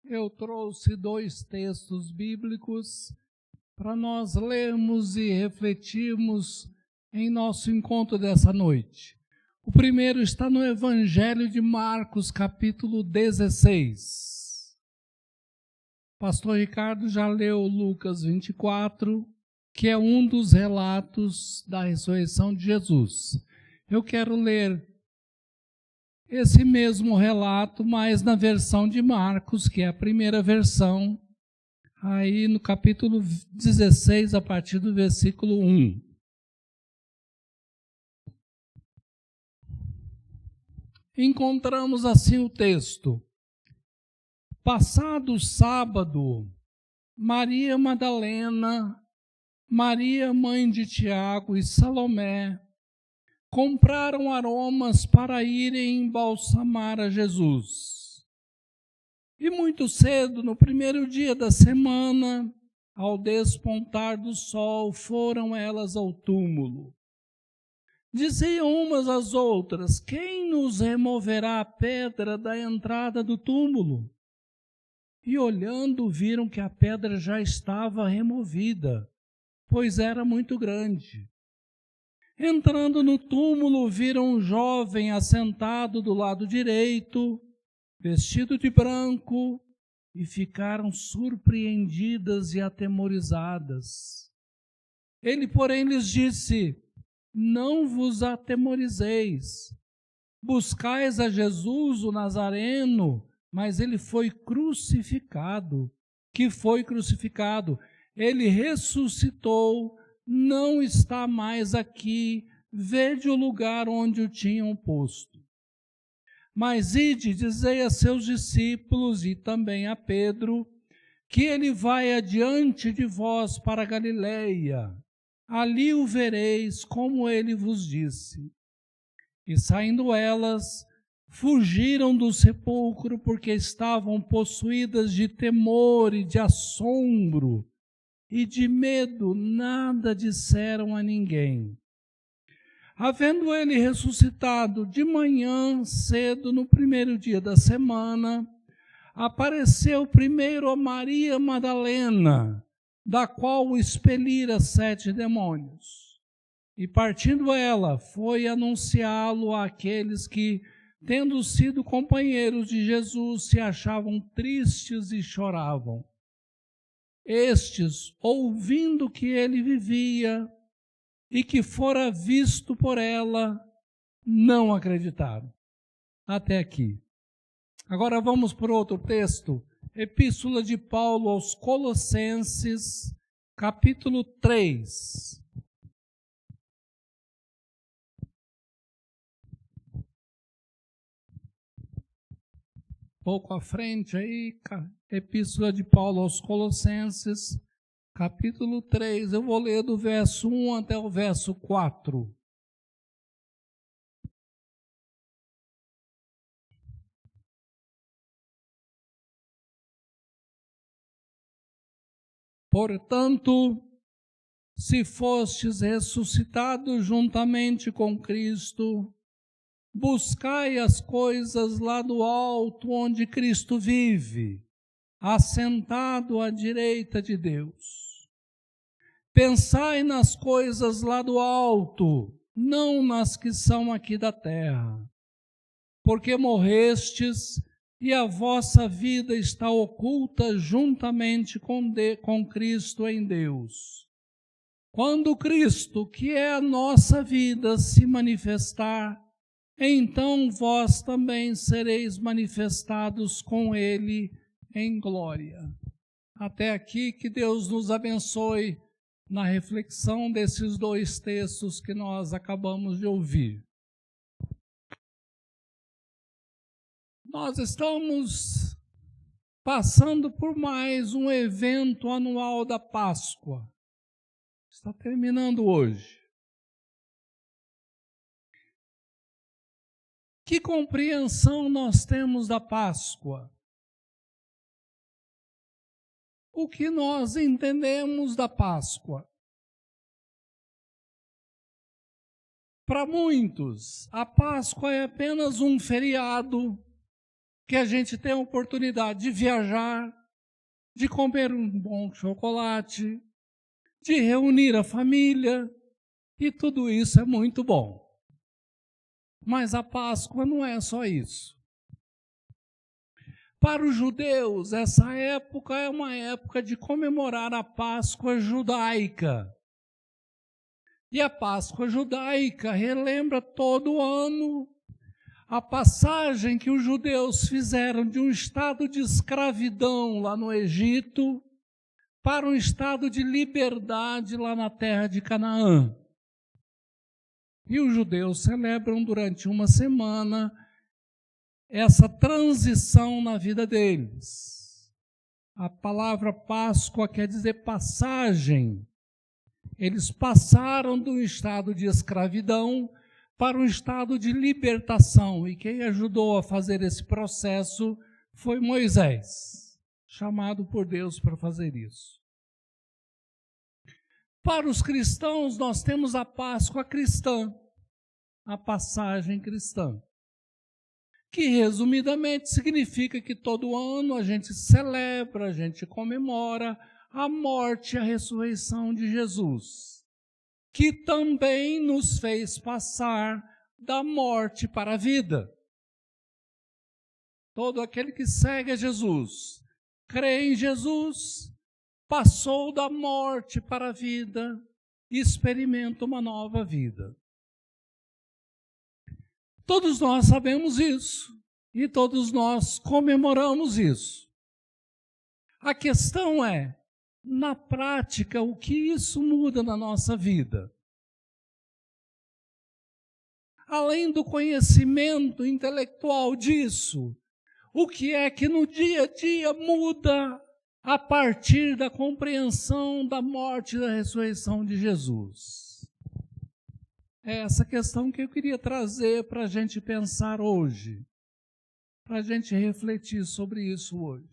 eu trouxe 2 textos bíblicos para nós lermos e refletirmos em nosso encontro dessa noite. O primeiro está no Evangelho de Marcos, capítulo 16. Pastor Ricardo já leu Lucas 24, que é um dos relatos da ressurreição de Jesus. Eu quero ler esse mesmo relato, mas na versão de Marcos, que é a primeira versão, aí no capítulo 16, a partir do versículo 1. Encontramos assim o texto. Passado o sábado, Maria Madalena, Maria, mãe de Tiago e Salomé, compraram aromas para irem embalsamar a Jesus. E muito cedo, no primeiro dia da semana, ao despontar do sol, foram elas ao túmulo. Diziam umas às outras: quem nos removerá a pedra da entrada do túmulo? E olhando, viram que a pedra já estava removida, pois era muito grande. Entrando no túmulo, viram um jovem assentado do lado direito, vestido de branco, e ficaram surpreendidas e atemorizadas. Ele, porém, lhes disse: não vos atemorizeis. Buscais a Jesus, o Nazareno, mas ele foi crucificado. Que foi crucificado? Ele ressuscitou, não está mais aqui. Vede o lugar onde o tinham posto. Mas ide, dizei a seus discípulos e também a Pedro, que ele vai adiante de vós para a Galileia. Ali o vereis, como ele vos disse. E saindo elas, fugiram do sepulcro, porque estavam possuídas de temor e de assombro, e de medo nada disseram a ninguém. Havendo ele ressuscitado de manhã cedo, no primeiro dia da semana, apareceu primeiro a Maria Madalena, da qual expelira 7 demônios. E partindo ela, foi anunciá-lo àqueles que, tendo sido companheiros de Jesus, se achavam tristes e choravam. Estes, ouvindo que ele vivia e que fora visto por ela, não acreditaram. Até aqui. Agora vamos para outro texto. Epístola de Paulo aos Colossenses, capítulo 3. Pouco à frente aí, Epístola de Paulo aos Colossenses, capítulo 3. Eu vou ler do verso 1 até o verso 4. Portanto, se fostes ressuscitados juntamente com Cristo, buscai as coisas lá do alto, onde Cristo vive, assentado à direita de Deus. Pensai nas coisas lá do alto, não nas que são aqui da terra, porque morrestes e a vossa vida está oculta juntamente com Cristo em Deus. Quando Cristo, que é a nossa vida, se manifestar, então vós também sereis manifestados com Ele em glória. Até aqui, que Deus nos abençoe na reflexão desses 2 textos que nós acabamos de ouvir. Nós estamos passando por mais um evento anual da Páscoa. Está terminando hoje. Que compreensão nós temos da Páscoa? O que nós entendemos da Páscoa? Para muitos, a Páscoa é apenas um feriado que a gente tem a oportunidade de viajar, de comer um bom chocolate, de reunir a família, e tudo isso é muito bom. Mas a Páscoa não é só isso. Para os judeus, essa época é uma época de comemorar a Páscoa judaica. E a Páscoa judaica relembra todo ano a passagem que os judeus fizeram de um estado de escravidão lá no Egito para um estado de liberdade lá na terra de Canaã. E os judeus celebram durante uma semana essa transição na vida deles. A palavra Páscoa quer dizer passagem. Eles passaram de um estado de escravidão para um estado de libertação. E quem ajudou a fazer esse processo foi Moisés, chamado por Deus para fazer isso. Para os cristãos, nós temos a Páscoa cristã, a passagem cristã, que resumidamente significa que todo ano a gente celebra, a gente comemora a morte e a ressurreição de Jesus, que também nos fez passar da morte para a vida. Todo aquele que segue a Jesus, crê em Jesus, passou da morte para a vida e experimenta uma nova vida. Todos nós sabemos isso e todos nós comemoramos isso. A questão é, na prática, o que isso muda na nossa vida? Além do conhecimento intelectual disso, o que é que no dia a dia muda a partir da compreensão da morte e da ressurreição de Jesus? É essa questão que eu queria trazer para a gente pensar hoje, para a gente refletir sobre isso hoje.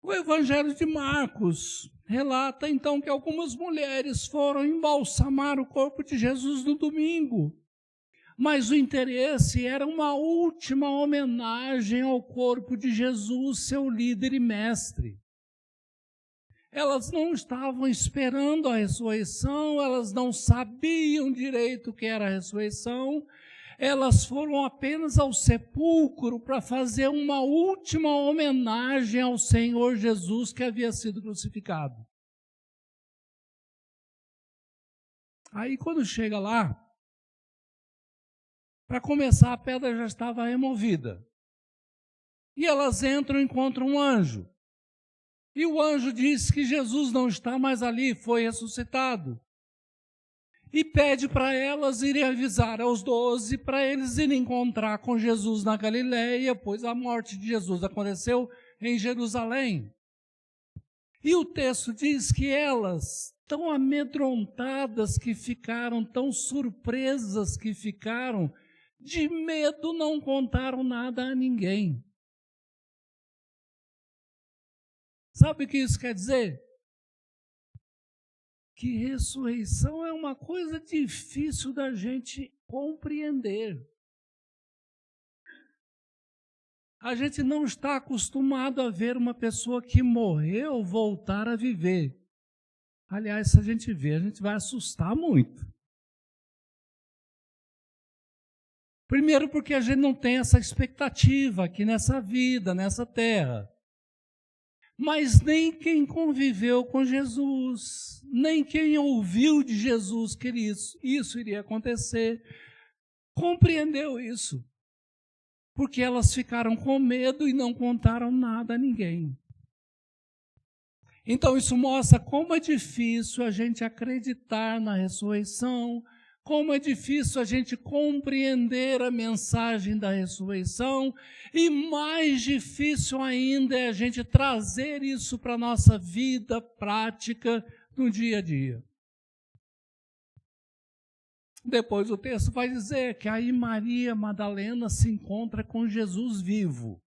O Evangelho de Marcos relata então que algumas mulheres foram embalsamar o corpo de Jesus no domingo, mas o interesse era uma última homenagem ao corpo de Jesus, seu líder e mestre. Elas não estavam esperando a ressurreição, elas não sabiam direito o que era a ressurreição, elas foram apenas ao sepulcro para fazer uma última homenagem ao Senhor Jesus que havia sido crucificado. Aí quando chega lá, para começar, a pedra já estava removida. E elas entram e encontram um anjo. E o anjo diz que Jesus não está mais ali, foi ressuscitado. E pede para elas irem avisar aos 12 para eles irem encontrar com Jesus na Galileia, pois a morte de Jesus aconteceu em Jerusalém. E o texto diz que elas, tão amedrontadas que ficaram, tão surpresas que ficaram, de medo não contaram nada a ninguém. Sabe o que isso quer dizer? Que ressurreição é uma coisa difícil da gente compreender. A gente não está acostumado a ver uma pessoa que morreu voltar a viver. Aliás, se a gente ver, a gente vai assustar muito. Primeiro porque a gente não tem essa expectativa aqui nessa vida, nessa terra. Mas nem quem conviveu com Jesus, nem quem ouviu de Jesus que isso iria acontecer, compreendeu isso. Porque elas ficaram com medo e não contaram nada a ninguém. Então isso mostra como é difícil a gente acreditar na ressurreição, como é difícil a gente compreender a mensagem da ressurreição e mais difícil ainda é a gente trazer isso para a nossa vida prática no dia a dia. Depois o texto vai dizer que aí Maria Madalena se encontra com Jesus vivo.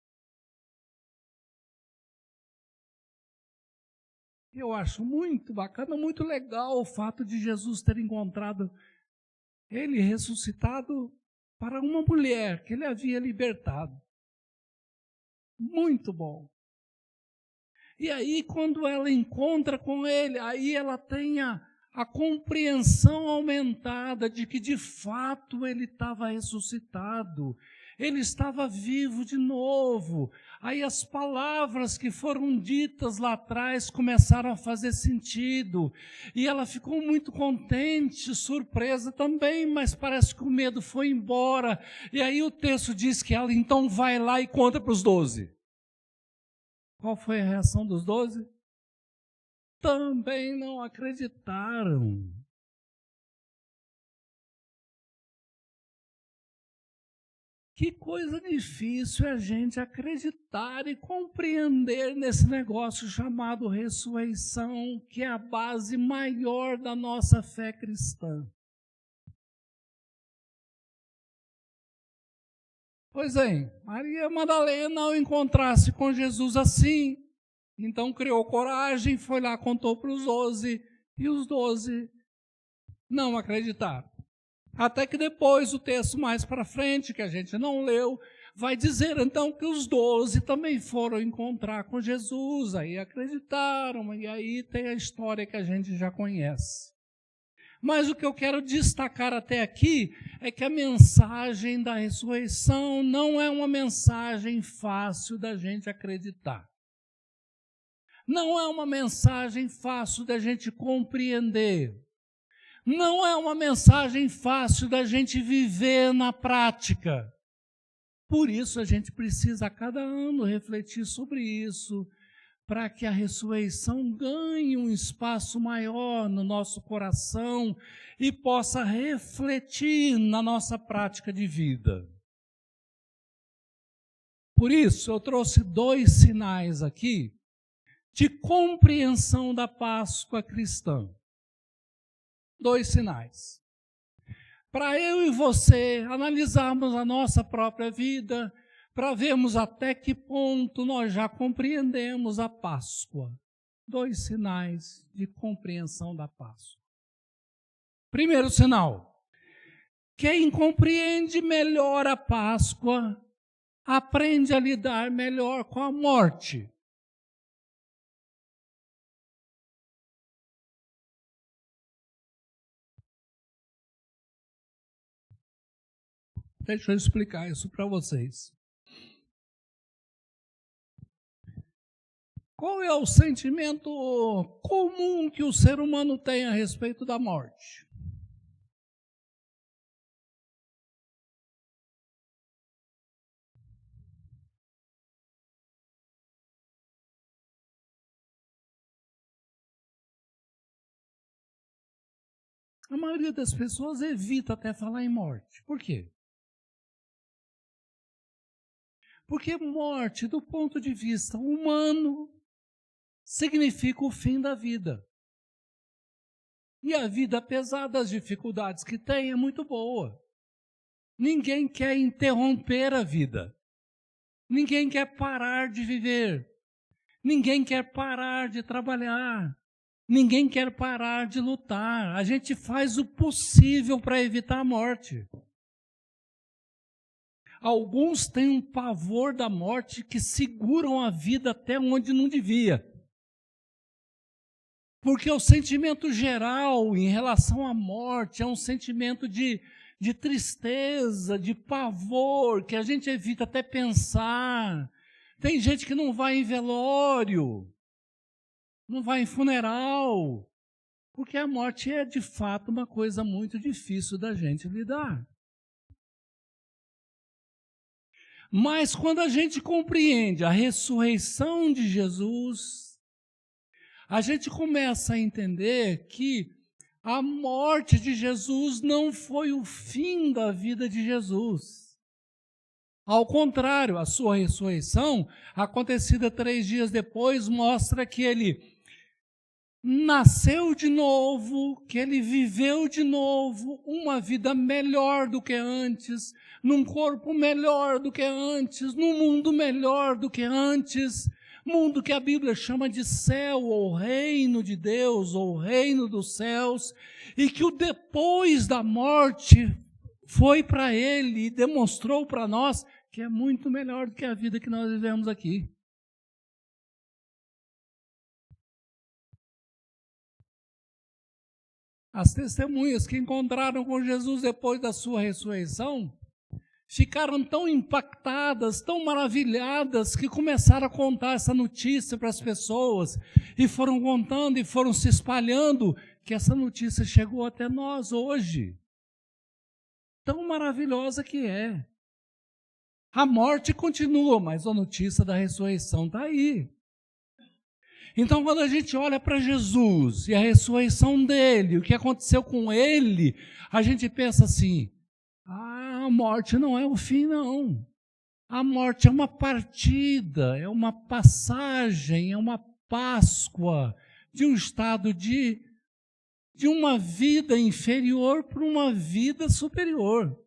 Eu acho muito bacana, muito legal o fato de Jesus ter encontrado ele ressuscitado para uma mulher que ele havia libertado. Muito bom. E aí, quando ela encontra com ele, aí ela tem a compreensão aumentada de que, de fato, ele estava ressuscitado. Ele estava vivo de novo. Aí as palavras que foram ditas lá atrás começaram a fazer sentido. E ela ficou muito contente, surpresa também, mas parece que o medo foi embora. E aí o texto diz que ela então vai lá e conta para os 12. Qual foi a reação dos 12? Também não acreditaram. Que coisa difícil é a gente acreditar e compreender nesse negócio chamado ressurreição, que é a base maior da nossa fé cristã. Pois é, Maria Madalena, ao encontrar-se com Jesus assim, então criou coragem, foi lá, contou para os 12, e os 12 não acreditaram. Até que depois, o texto mais para frente, que a gente não leu, vai dizer então que os 12 também foram encontrar com Jesus, aí acreditaram, e aí tem a história que a gente já conhece. Mas o que eu quero destacar até aqui é que a mensagem da ressurreição não é uma mensagem fácil da gente acreditar. Não é uma mensagem fácil da gente compreender. Não é uma mensagem fácil da gente viver na prática. Por isso a gente precisa a cada ano refletir sobre isso, para que a ressurreição ganhe um espaço maior no nosso coração e possa refletir na nossa prática de vida. Por isso, eu trouxe 2 sinais aqui de compreensão da Páscoa cristã. 2 sinais. Para eu e você analisarmos a nossa própria vida, para vermos até que ponto nós já compreendemos a Páscoa. 2 sinais de compreensão da Páscoa. Primeiro sinal: quem compreende melhor a Páscoa, aprende a lidar melhor com a morte. Deixa eu explicar isso para vocês. Qual é o sentimento comum que o ser humano tem a respeito da morte? A maioria das pessoas evita até falar em morte. Por quê? Porque morte, do ponto de vista humano, significa o fim da vida. E a vida, apesar das dificuldades que tem, é muito boa. Ninguém quer interromper a vida. Ninguém quer parar de viver. Ninguém quer parar de trabalhar. Ninguém quer parar de lutar. A gente faz o possível para evitar a morte. Alguns têm um pavor da morte que seguram a vida até onde não devia. Porque o sentimento geral em relação à morte é um sentimento de tristeza, de pavor, que a gente evita até pensar. Tem gente que não vai em velório, não vai em funeral, porque a morte é de fato uma coisa muito difícil da gente lidar. Mas quando a gente compreende a ressurreição de Jesus, a gente começa a entender que a morte de Jesus não foi o fim da vida de Jesus. Ao contrário, a sua ressurreição, acontecida 3 dias depois, mostra que ele nasceu de novo, que ele viveu de novo uma vida melhor do que antes, num corpo melhor do que antes, num mundo melhor do que antes, mundo que a Bíblia chama de céu, ou reino de Deus, ou reino dos céus, e que o depois da morte foi para ele e demonstrou para nós que é muito melhor do que a vida que nós vivemos aqui. As testemunhas que encontraram com Jesus depois da sua ressurreição ficaram tão impactadas, tão maravilhadas, que começaram a contar essa notícia para as pessoas, e foram contando e foram se espalhando, que essa notícia chegou até nós hoje. Tão maravilhosa que é. A morte continua, mas a notícia da ressurreição está aí. Então, quando a gente olha para Jesus e a ressurreição dele, o que aconteceu com ele, a gente pensa assim, a morte não é o fim, não. A morte é uma partida, é uma passagem, é uma Páscoa de um estado de uma vida inferior para uma vida superior.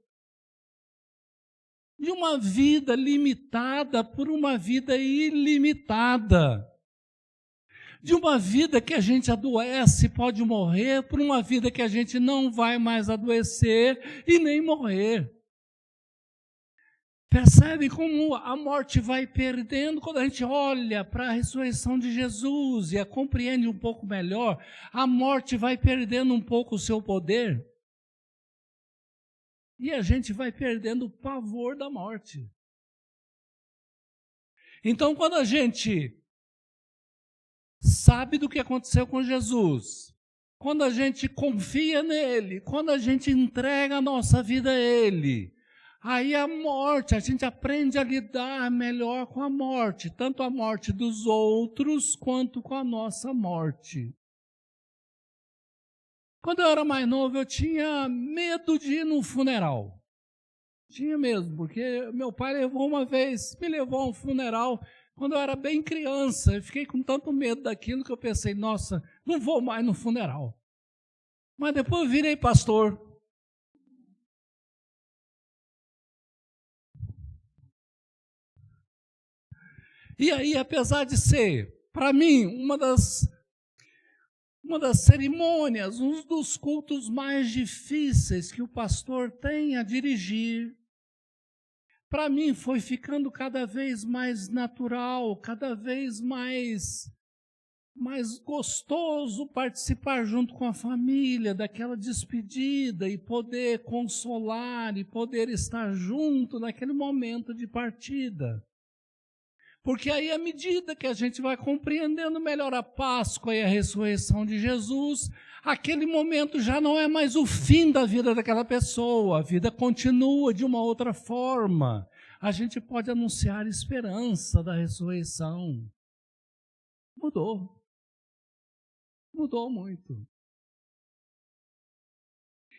De uma vida limitada por uma vida ilimitada. De uma vida que a gente adoece e pode morrer, por uma vida que a gente não vai mais adoecer e nem morrer. Percebe como a morte vai perdendo quando a gente olha para a ressurreição de Jesus e a compreende um pouco melhor, a morte vai perdendo um pouco o seu poder e a gente vai perdendo o pavor da morte. Então, quando a gente sabe do que aconteceu com Jesus, quando a gente confia nele, quando a gente entrega a nossa vida a ele, aí a morte, a gente aprende a lidar melhor com a morte, tanto a morte dos outros quanto com a nossa morte. Quando eu era mais novo, eu tinha medo de ir num funeral. Tinha mesmo, porque meu pai me levou a um funeral quando eu era bem criança. Eu fiquei com tanto medo daquilo que eu pensei, nossa, não vou mais no funeral. Mas depois eu virei pastor. E aí, apesar de ser, para mim, uma das cerimônias, um dos cultos mais difíceis que o pastor tem a dirigir, para mim foi ficando cada vez mais natural, cada vez mais gostoso participar junto com a família daquela despedida e poder consolar e poder estar junto naquele momento de partida. Porque aí, à medida que a gente vai compreendendo melhor a Páscoa e a ressurreição de Jesus, aquele momento já não é mais o fim da vida daquela pessoa, a vida continua de uma outra forma. A gente pode anunciar esperança da ressurreição. Mudou. Mudou muito.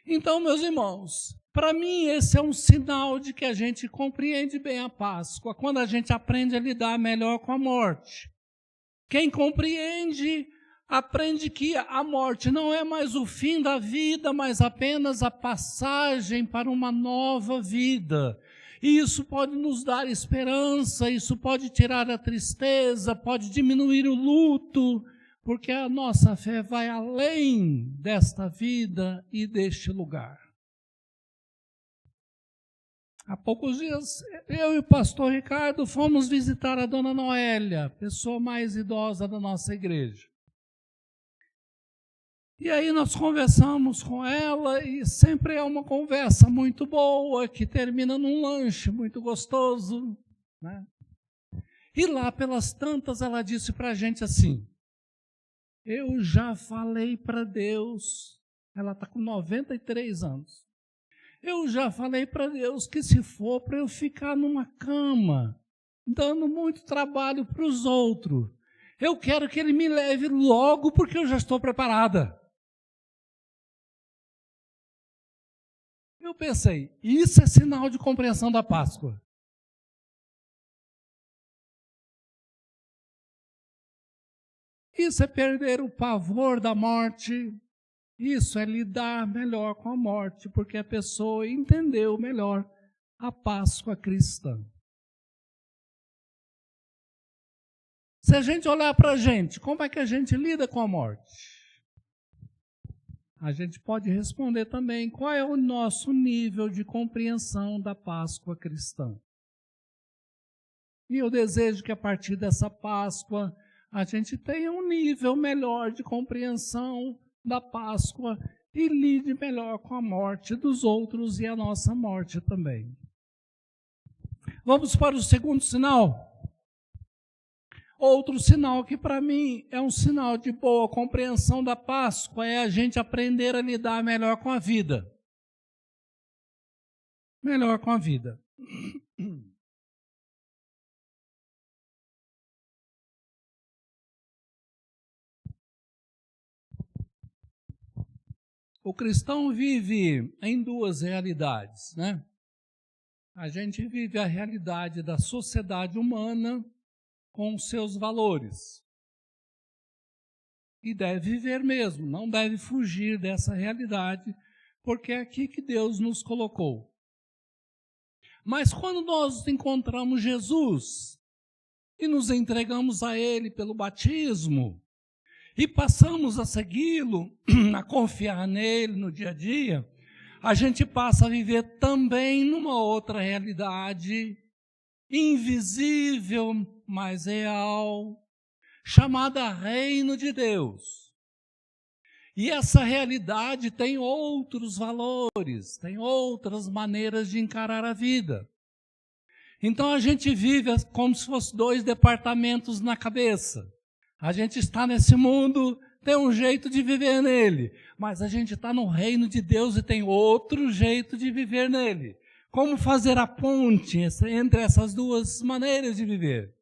Então, meus irmãos, para mim esse é um sinal de que a gente compreende bem a Páscoa, quando a gente aprende a lidar melhor com a morte. Quem compreende, aprende que a morte não é mais o fim da vida, mas apenas a passagem para uma nova vida. E isso pode nos dar esperança, isso pode tirar a tristeza, pode diminuir o luto, porque a nossa fé vai além desta vida e deste lugar. Há poucos dias, eu e o pastor Ricardo fomos visitar a dona Noélia, pessoa mais idosa da nossa igreja. E aí nós conversamos com ela e sempre é uma conversa muito boa, que termina num lanche muito gostoso, né? E lá pelas tantas ela disse para a gente assim, eu já falei para Deus, ela está com 93 anos, eu já falei para Deus que se for para eu ficar numa cama, dando muito trabalho para os outros, eu quero que Ele me leve logo porque eu já estou preparada. Eu pensei, isso é sinal de compreensão da Páscoa. Isso é perder o pavor da morte. Isso é lidar melhor com a morte, porque a pessoa entendeu melhor a Páscoa cristã. Se a gente olhar para a gente, como é que a gente lida com a morte? A gente pode responder também qual é o nosso nível de compreensão da Páscoa cristã. E eu desejo que a partir dessa Páscoa a gente tenha um nível melhor de compreensão da Páscoa e lide melhor com a morte dos outros e a nossa morte também. Vamos para o segundo sinal. Outro sinal que para mim é um sinal de boa compreensão da Páscoa é a gente aprender a lidar melhor com a vida. Melhor com a vida. O cristão vive em duas realidades, né? A gente vive a realidade da sociedade humana com os seus valores. E deve viver mesmo, não deve fugir dessa realidade, porque é aqui que Deus nos colocou. Mas quando nós encontramos Jesus e nos entregamos a Ele pelo batismo, e passamos a segui-lo, a confiar nele no dia a dia, a gente passa a viver também numa outra realidade, invisível, mas real, chamada Reino de Deus. E essa realidade tem outros valores, tem outras maneiras de encarar a vida. Então a gente vive como se fossem dois departamentos na cabeça. A gente está nesse mundo, tem um jeito de viver nele, mas a gente está no reino de Deus e tem outro jeito de viver nele. Como fazer a ponte entre essas duas maneiras de viver?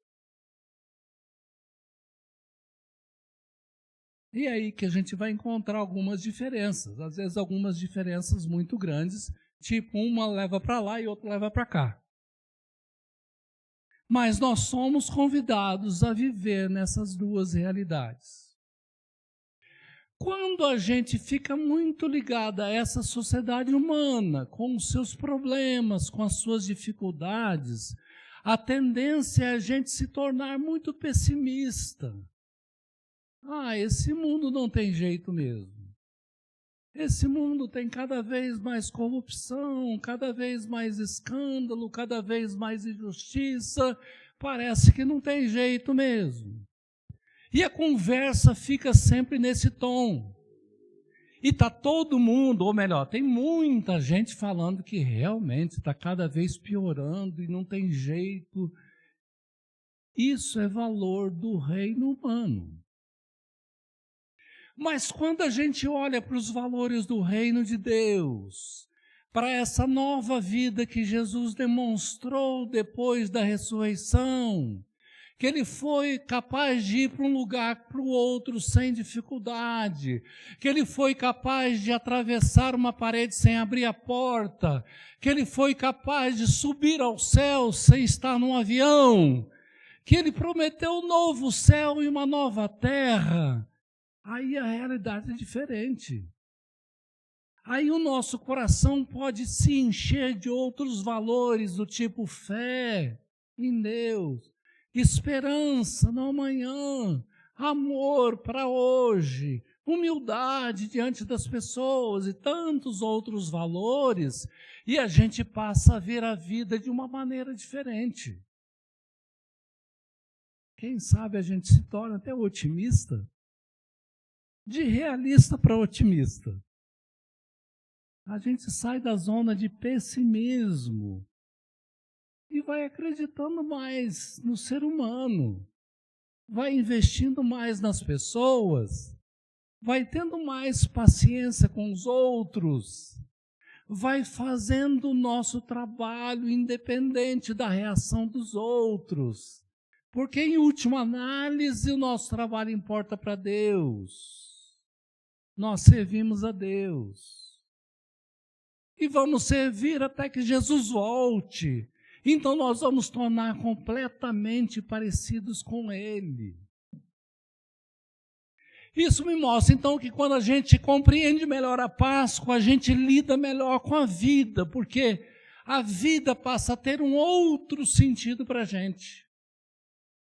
E aí que a gente vai encontrar algumas diferenças, às vezes algumas diferenças muito grandes, tipo uma leva para lá e outra leva para cá. Mas nós somos convidados a viver nessas duas realidades. Quando a gente fica muito ligado a essa sociedade humana, com os seus problemas, com as suas dificuldades, a tendência é a gente se tornar muito pessimista. Esse mundo não tem jeito mesmo. Esse mundo tem cada vez mais corrupção, cada vez mais escândalo, cada vez mais injustiça. Parece que não tem jeito mesmo. E a conversa fica sempre nesse tom. E está todo mundo, ou melhor, tem muita gente falando que realmente está cada vez piorando e não tem jeito. Isso é valor do reino humano. Mas quando a gente olha para os valores do reino de Deus, para essa nova vida que Jesus demonstrou depois da ressurreição, que ele foi capaz de ir para um lugar para o outro sem dificuldade, que ele foi capaz de atravessar uma parede sem abrir a porta, que ele foi capaz de subir ao céu sem estar num avião, que ele prometeu um novo céu e uma nova terra. Aí a realidade é diferente. Aí o nosso coração pode se encher de outros valores, do tipo fé em Deus, esperança no amanhã, amor para hoje, humildade diante das pessoas e tantos outros valores, e a gente passa a ver a vida de uma maneira diferente. Quem sabe a gente se torna até otimista. De realista para otimista. A gente sai da zona de pessimismo e vai acreditando mais no ser humano, vai investindo mais nas pessoas, vai tendo mais paciência com os outros, vai fazendo o nosso trabalho independente da reação dos outros, porque em última análise o nosso trabalho importa para Deus. Nós servimos a Deus. E vamos servir até que Jesus volte. Então nós vamos tornar completamente parecidos com Ele. Isso me mostra então que quando a gente compreende melhor a Páscoa, a gente lida melhor com a vida, porque a vida passa a ter um outro sentido para a gente.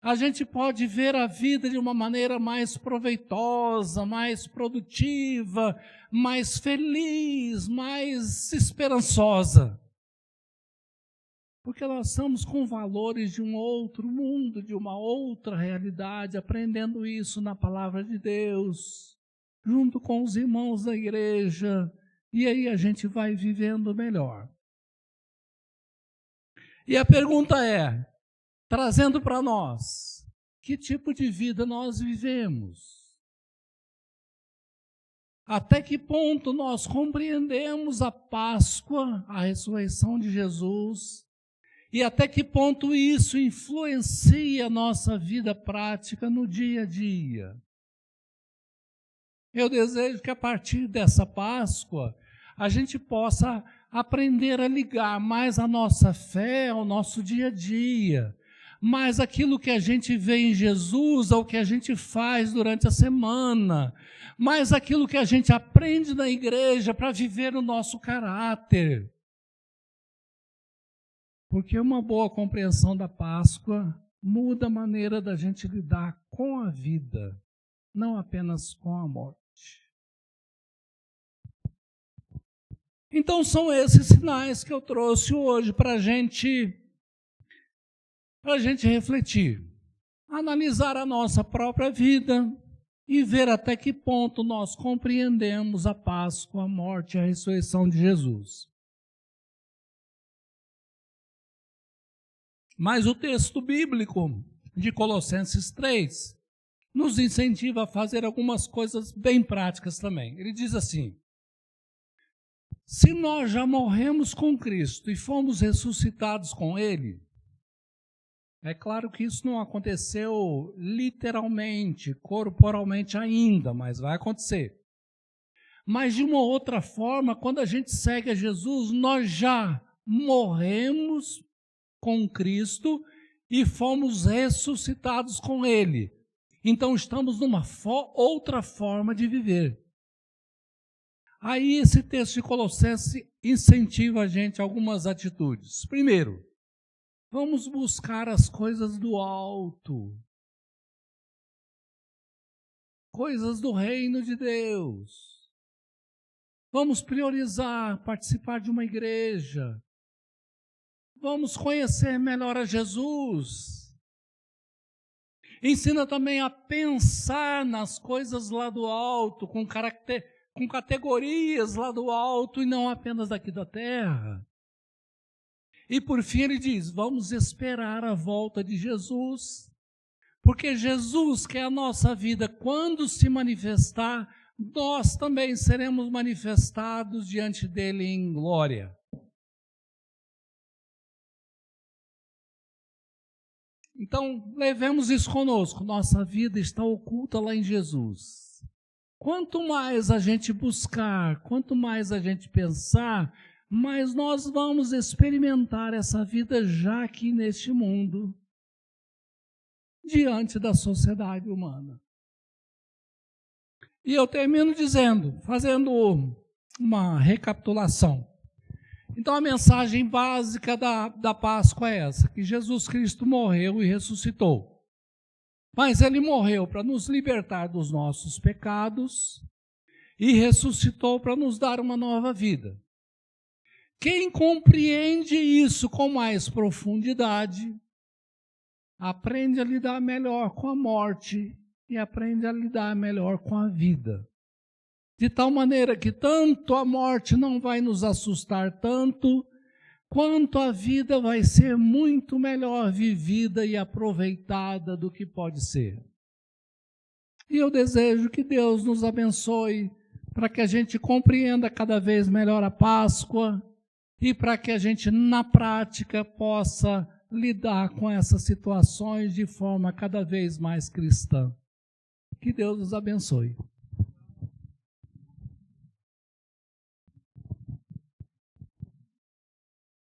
a gente pode ver a vida de uma maneira mais proveitosa, mais produtiva, mais feliz, mais esperançosa. Porque nós estamos com valores de um outro mundo, de uma outra realidade, aprendendo isso na palavra de Deus, junto com os irmãos da igreja, e aí a gente vai vivendo melhor. E a pergunta é, trazendo para nós, que tipo de vida nós vivemos? Até que ponto nós compreendemos a Páscoa, a ressurreição de Jesus, e até que ponto isso influencia a nossa vida prática no dia a dia? Eu desejo que a partir dessa Páscoa, a gente possa aprender a ligar mais a nossa fé ao nosso dia a dia, mais aquilo que a gente vê em Jesus ao que a gente faz durante a semana, mais aquilo que a gente aprende na igreja para viver o nosso caráter. Porque uma boa compreensão da Páscoa muda a maneira da gente lidar com a vida, não apenas com a morte. Então são esses sinais que eu trouxe hoje para a gente refletir, analisar a nossa própria vida e ver até que ponto nós compreendemos a Páscoa, a morte e a ressurreição de Jesus. Mas o texto bíblico de Colossenses 3 nos incentiva a fazer algumas coisas bem práticas também. Ele diz assim: se nós já morremos com Cristo e fomos ressuscitados com Ele, é claro que isso não aconteceu literalmente, corporalmente ainda, mas vai acontecer. Mas de uma outra forma, quando a gente segue a Jesus, nós já morremos com Cristo e fomos ressuscitados com Ele. Então estamos numa outra forma de viver. Aí esse texto de Colossenses incentiva a gente a algumas atitudes. Primeiro, vamos buscar as coisas do alto, coisas do reino de Deus. Vamos priorizar participar de uma igreja. Vamos conhecer melhor a Jesus. Ensina também a pensar nas coisas lá do alto, com categorias lá do alto e não apenas daqui da terra. E por fim ele diz, vamos esperar a volta de Jesus, porque Jesus, que é a nossa vida, quando se manifestar, nós também seremos manifestados diante dele em glória. Então, levemos isso conosco, nossa vida está oculta lá em Jesus. Quanto mais a gente buscar, quanto mais a gente pensar, mais nós vamos experimentar essa vida já aqui neste mundo, diante da sociedade humana. E eu termino dizendo, fazendo uma recapitulação. Então a mensagem básica da Páscoa é essa, que Jesus Cristo morreu e ressuscitou. Mas Ele morreu para nos libertar dos nossos pecados e ressuscitou para nos dar uma nova vida. Quem compreende isso com mais profundidade, aprende a lidar melhor com a morte e aprende a lidar melhor com a vida. De tal maneira que tanto a morte não vai nos assustar tanto, quanto a vida vai ser muito melhor vivida e aproveitada do que pode ser. E eu desejo que Deus nos abençoe para que a gente compreenda cada vez melhor a Páscoa e para que a gente, na prática, possa lidar com essas situações de forma cada vez mais cristã. Que Deus nos abençoe.